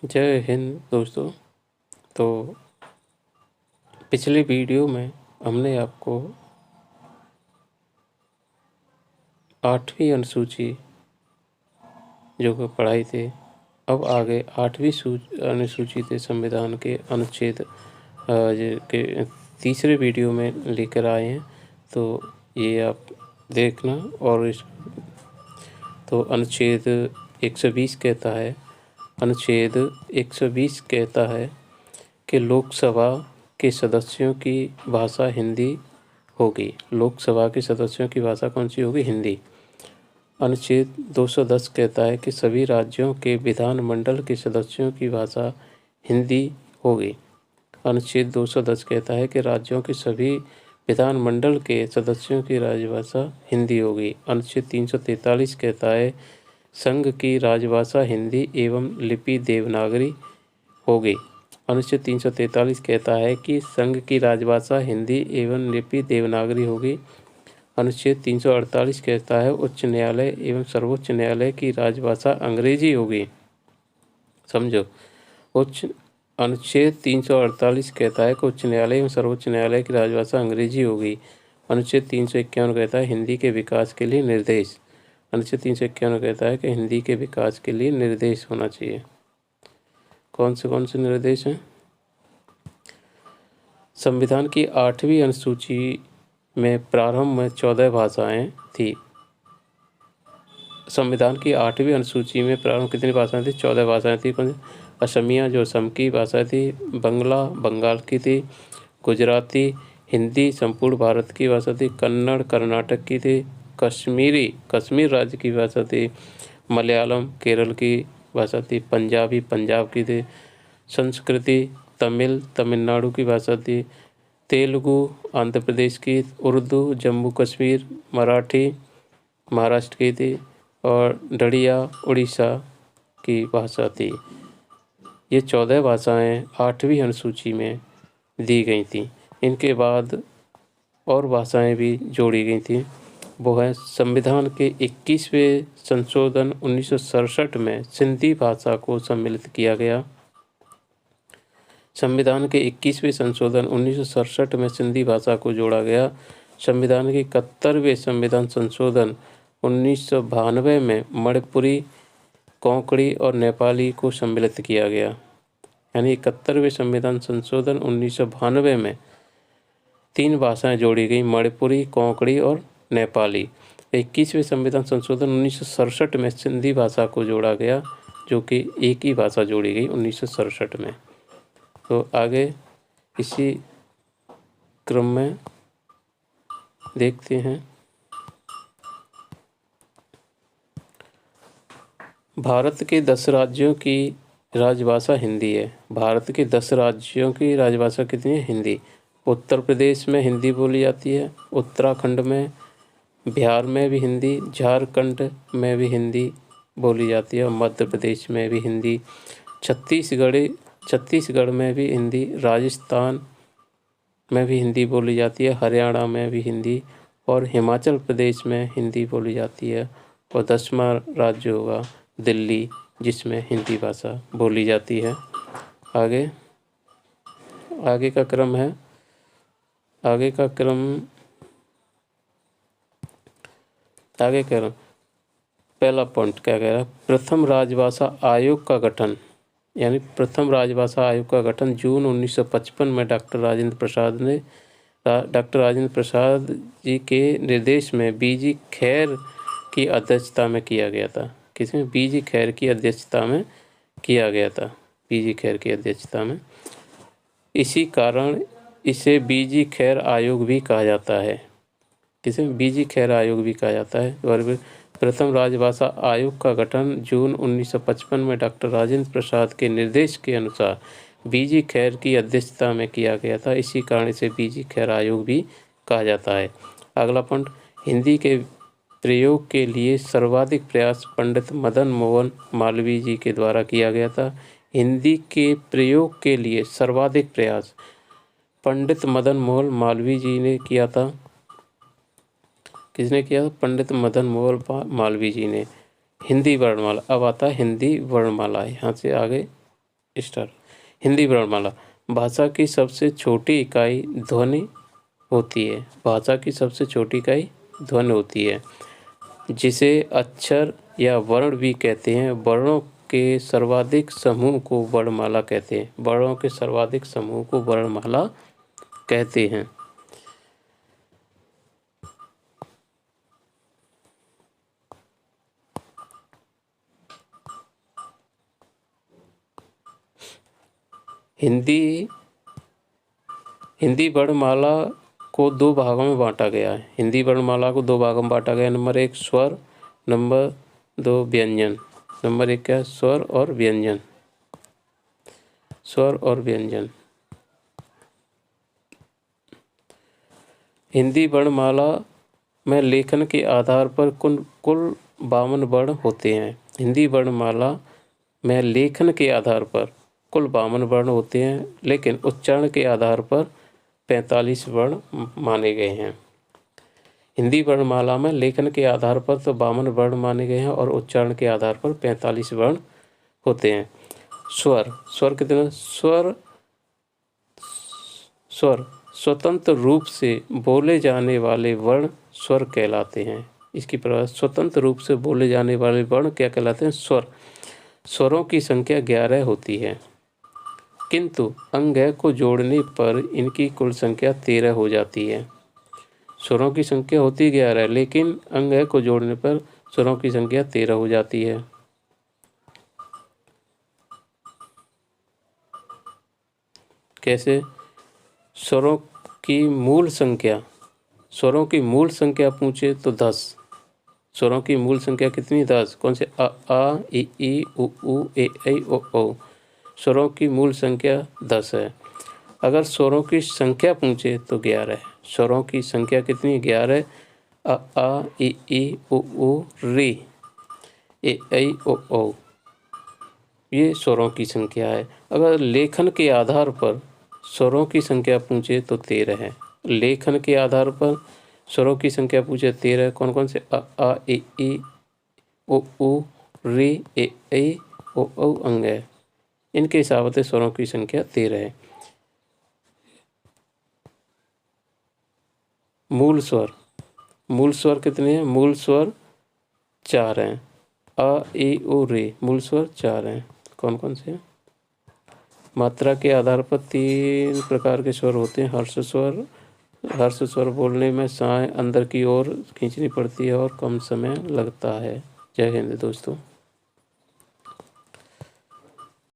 जय हिंद दोस्तों। तो पिछले वीडियो में हमने आपको 8वीं अनुसूची जो कि पढ़ाई थी। अब आगे 8वीं अनुसूची थे संविधान के अनुच्छेद के तीसरे वीडियो में लेकर आए हैं, तो ये आप देखना। और इस तो अनुच्छेद 120 कहता है कि लोकसभा के सदस्यों की भाषा हिंदी होगी। लोकसभा के सदस्यों की भाषा कौन सी होगी? हिंदी। अनुच्छेद 210 कहता है कि सभी राज्यों के विधानमंडल के सदस्यों की भाषा हिंदी होगी। अनुच्छेद 210 कहता है कि राज्यों के सभी विधानमंडल के सदस्यों की राजभाषा हिंदी होगी। अनुच्छेद 343 कहता है संघ की राजभाषा हिंदी एवं लिपि देवनागरी होगी। अनुच्छेद 343 कहता है कि संघ की राजभाषा हिंदी एवं लिपि देवनागरी होगी। अनुच्छेद 348 कहता है उच्च न्यायालय एवं सर्वोच्च न्यायालय की राजभाषा अंग्रेजी होगी। समझो, अनुच्छेद 348 कहता है कि उच्च न्यायालय एवं सर्वोच्च न्यायालय की राजभाषा अंग्रेजी होगी। अनुच्छेद 351 कहता है हिंदी के विकास के लिए निर्देश। अनुच्छेद 351 कहता है कि हिंदी के विकास के लिए निर्देश होना चाहिए। कौन से निर्देश हैं? संविधान की 8वीं अनुसूची में प्रारंभ में 14 भाषाएं थी। संविधान की 8वीं अनुसूची में प्रारंभ कितनी भाषाएं थी? 14 भाषाएं थी। असमिया जो असम की भाषा थी, बंगला बंगाल की थी, गुजराती हिंदी संपूर्ण भारत की भाषा थी, कन्नड़ कर्नाटक की थी, कश्मीरी कश्मीर राज्य की भाषा थी, मलयालम केरल की भाषा थी, पंजाबी पंजाब की थी, संस्कृति तमिल तमिलनाडु की भाषा थी, तेलुगु आंध्र प्रदेश की, उर्दू जम्मू कश्मीर, मराठी महाराष्ट्र की थी और डड़िया उड़ीसा की भाषा थी। ये 14 भाषाएं 8वीं अनुसूची में दी गई थी। इनके बाद और भाषाएं भी जोड़ी गई थी। वो है संविधान के 21वें संशोधन 1967 में सिंधी भाषा को सम्मिलित किया गया। संविधान के 21वें संशोधन 1967 में सिंधी भाषा को जोड़ा गया। संविधान के 71वें संविधान संशोधन 1992 में मणिपुरी कोंकणी और नेपाली को सम्मिलित किया गया। यानी 71वें संविधान संशोधन 1992 में 3 भाषाएं जोड़ी गई, मणिपुरी कोंकणी और नेपाली। 21वें संविधान संशोधन 1967 में सिंधी भाषा को जोड़ा गया, जो कि एक ही भाषा जोड़ी गई 1967 में। तो आगे इसी क्रम में देखते हैं। भारत के 10 राज्यों की राजभाषा हिंदी है। भारत के 10 राज्यों की राजभाषा कितनी है? हिंदी। उत्तर प्रदेश में हिंदी बोली जाती है, उत्तराखंड में, बिहार में भी हिंदी, झारखंड में भी हिंदी बोली जाती है, मध्य प्रदेश में भी हिंदी, छत्तीसगढ़ में भी हिंदी, राजस्थान में भी हिंदी बोली जाती है, हरियाणा में भी हिंदी और हिमाचल प्रदेश में हिंदी बोली जाती है। और 10वां राज्य होगा दिल्ली, जिसमें हिंदी भाषा बोली जाती है। आगे का क्रम है। पहला पॉइंट क्या कह रहा है? प्रथम राजभाषा आयोग का गठन। यानी प्रथम राजभाषा आयोग का गठन जून 1955 में डॉक्टर राजेंद्र प्रसाद जी के निर्देश में बीजी खैर की अध्यक्षता में किया गया था। किसमें? बीजी खैर की अध्यक्षता में किया गया था। बीजी खैर की अध्यक्षता में। इसी कारण इसे बीजी खैर आयोग भी कहा जाता है। किसे? बीजी खैर आयोग भी कहा जाता है। और प्रथम राजभाषा आयोग का गठन जून 1955 में डॉक्टर राजेंद्र प्रसाद के निर्देश के अनुसार बीजी खैर की अध्यक्षता में किया गया था। इसी कारण इसे बीजी खैर आयोग भी कहा जाता है। अगला पॉइंट, हिंदी के प्रयोग के लिए सर्वाधिक प्रयास पंडित मदन मोहन मालवीय जी के द्वारा किया गया था। हिंदी के प्रयोग के लिए सर्वाधिक प्रयास पंडित मदन मोहन मालवीय जी ने किया था। किसने किया? पंडित मदन मोहन मालवीय जी ने। हिंदी वर्णमाला। अब आता है हिंदी वर्णमाला। यहाँ से आगे स्टार। हिंदी वर्णमाला। भाषा की सबसे छोटी इकाई ध्वनि होती है। भाषा की सबसे छोटी इकाई ध्वनि होती है, जिसे अक्षर या वर्ण भी कहते हैं। वर्णों के सर्वाधिक समूह को वर्णमाला कहते हैं। वर्णों के सर्वाधिक समूह को वर्णमाला कहते हैं। हिंदी वर्णमाला को दो भागों में बांटा गया है। हिंदी वर्णमाला को दो भागों में बांटा गया है। नंबर 1 स्वर, नंबर 2 व्यंजन। नंबर 1 क्या है? स्वर और व्यंजन। स्वर और व्यंजन। हिंदी वर्णमाला में लेखन के आधार पर कुल 52 वर्ण होते हैं। हिंदी वर्णमाला में लेखन के आधार पर कुल 52 वर्ण होते हैं, लेकिन उच्चारण के आधार पर 45 वर्ण माने गए हैं। हिंदी वर्णमाला में लेखन के आधार पर तो 52 वर्ण माने गए हैं और उच्चारण के आधार पर 45 वर्ण होते हैं। स्वर कितने? स्वर स्वतंत्र रूप से बोले जाने वाले वर्ण स्वर कहलाते हैं। इसकी प्रकार स्वतंत्र रूप से बोले जाने वाले वर्ण क्या कहलाते हैं? स्वर। स्वरों की संख्या 11 होती है, किंतु अंग को जोड़ने पर इनकी कुल संख्या 13 हो जाती है। स्वरों की संख्या होती 11, लेकिन अंग को जोड़ने पर स्वरों की संख्या 13 हो जाती है। कैसे? स्वरों की मूल संख्या पूछे तो 10। स्वरों की मूल संख्या कितनी? 10। कौन से? आ इ ई उ ऊ ए ऐ ओ औ। स्वरों की मूल संख्या 10 है। अगर स्वरों की संख्या पूछे तो 11 है। स्वरों की संख्या कितनी? 11। आ इ ई उ ऊ रे ए ऐ ओ औ, ये स्वरों की संख्या है। अगर लेखन के आधार पर स्वरों की संख्या पूछे तो 13 है। लेखन के आधार पर स्वरों की संख्या पूछे 13। कौन कौन से? आ इ ई उ ऊ रे ए ऐ ओ औ अंग है। इनके हिसाब से स्वरों की संख्या 13 है। मूल स्वर कितने हैं? मूल स्वर 4 हैं। आ इ उ रे मूल स्वर 4 हैं। कौन कौन से? मात्रा के आधार पर 3 प्रकार के स्वर होते हैं। हर्ष स्वर बोलने में साँस अंदर की ओर खींचनी पड़ती है और कम समय लगता है। जय हिंद दोस्तों।